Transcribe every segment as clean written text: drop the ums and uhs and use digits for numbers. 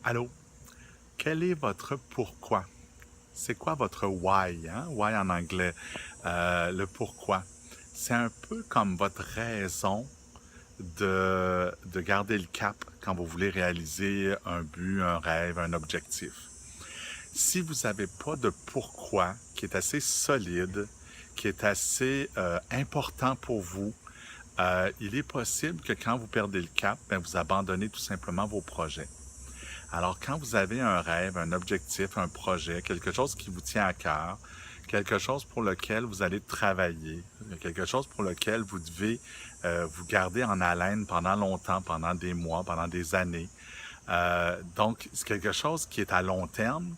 Allô, quel est votre pourquoi? C'est quoi votre why, hein? Why en anglais, le pourquoi. C'est un peu comme votre raison de garder le cap quand vous voulez réaliser un but, un rêve, un objectif. Si vous n'avez pas de pourquoi qui est assez solide, qui est assez important pour vous, il est possible que quand vous perdez le cap, ben, vous abandonnez tout simplement vos projets. Alors, quand vous avez un rêve, un objectif, un projet, quelque chose qui vous tient à cœur, quelque chose pour lequel vous allez travailler, quelque chose pour lequel vous devez vous garder en haleine pendant longtemps, pendant des mois, pendant des années. Donc, c'est quelque chose qui est à long terme.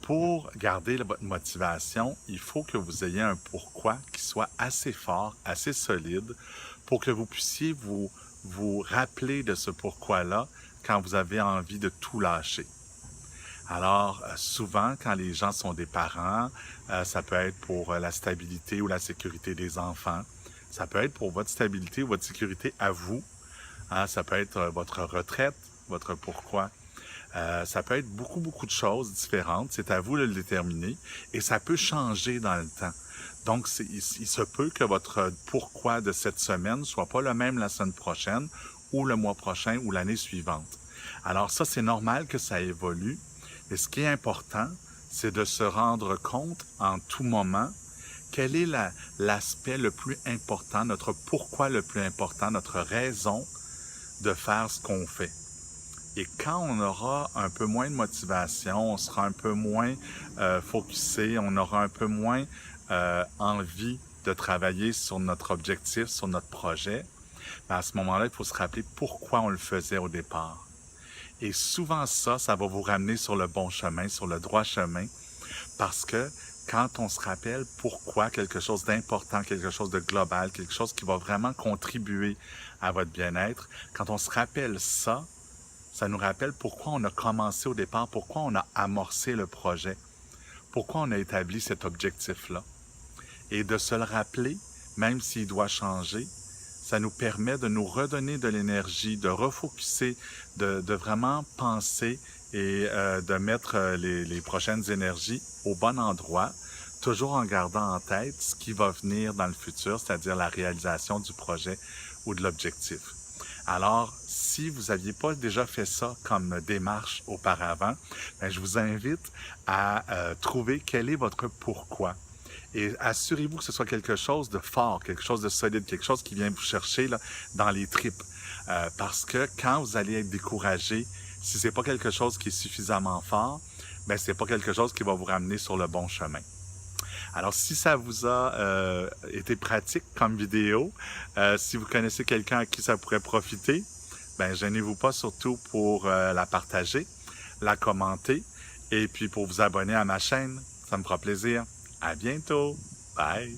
Pour garder votre motivation, il faut que vous ayez un pourquoi qui soit assez fort, assez solide, pour que vous puissiez vous rappeler de ce pourquoi-là quand vous avez envie de tout lâcher. Alors, souvent, quand les gens sont des parents, ça peut être pour la stabilité ou la sécurité des enfants. Ça peut être pour votre stabilité ou votre sécurité à vous. Hein, ça peut être votre retraite, votre pourquoi. Ça peut être beaucoup, beaucoup de choses différentes. C'est à vous de le déterminer et ça peut changer dans le temps. Donc, il se peut que votre pourquoi de cette semaine ne soit pas le même la semaine prochaine ou le mois prochain ou l'année suivante. Alors ça, c'est normal que ça évolue. Mais ce qui est important, c'est de se rendre compte en tout moment quel est l'aspect le plus important, notre pourquoi le plus important, notre raison de faire ce qu'on fait. Et quand on aura un peu moins de motivation, on sera un peu moins focusé, on aura un peu moins envie de travailler sur notre objectif, sur notre projet, ben à ce moment-là, il faut se rappeler pourquoi on le faisait au départ. Et souvent ça va vous ramener sur le bon chemin, sur le droit chemin, parce que quand on se rappelle pourquoi quelque chose d'important, quelque chose de global, quelque chose qui va vraiment contribuer à votre bien-être, quand on se rappelle ça, ça nous rappelle pourquoi on a commencé au départ, pourquoi on a amorcé le projet, pourquoi on a établi cet objectif-là. Et de se le rappeler, même s'il doit changer, ça nous permet de nous redonner de l'énergie, de refocuser, de vraiment penser et de mettre les prochaines énergies au bon endroit, toujours en gardant en tête ce qui va venir dans le futur, c'est-à-dire la réalisation du projet ou de l'objectif. Alors, si vous n'aviez pas déjà fait ça comme démarche auparavant, bien, je vous invite à trouver quel est votre pourquoi. Et assurez-vous que ce soit quelque chose de fort, quelque chose de solide, quelque chose qui vient vous chercher là, dans les tripes. Parce que quand vous allez être découragé, si c'est pas quelque chose qui est suffisamment fort, ben c'est pas quelque chose qui va vous ramener sur le bon chemin. Alors, si ça vous a été pratique comme vidéo, si vous connaissez quelqu'un à qui ça pourrait profiter, ben gênez-vous pas surtout pour la partager, la commenter et puis pour vous abonner à ma chaîne. Ça me fera plaisir. À bientôt. Bye.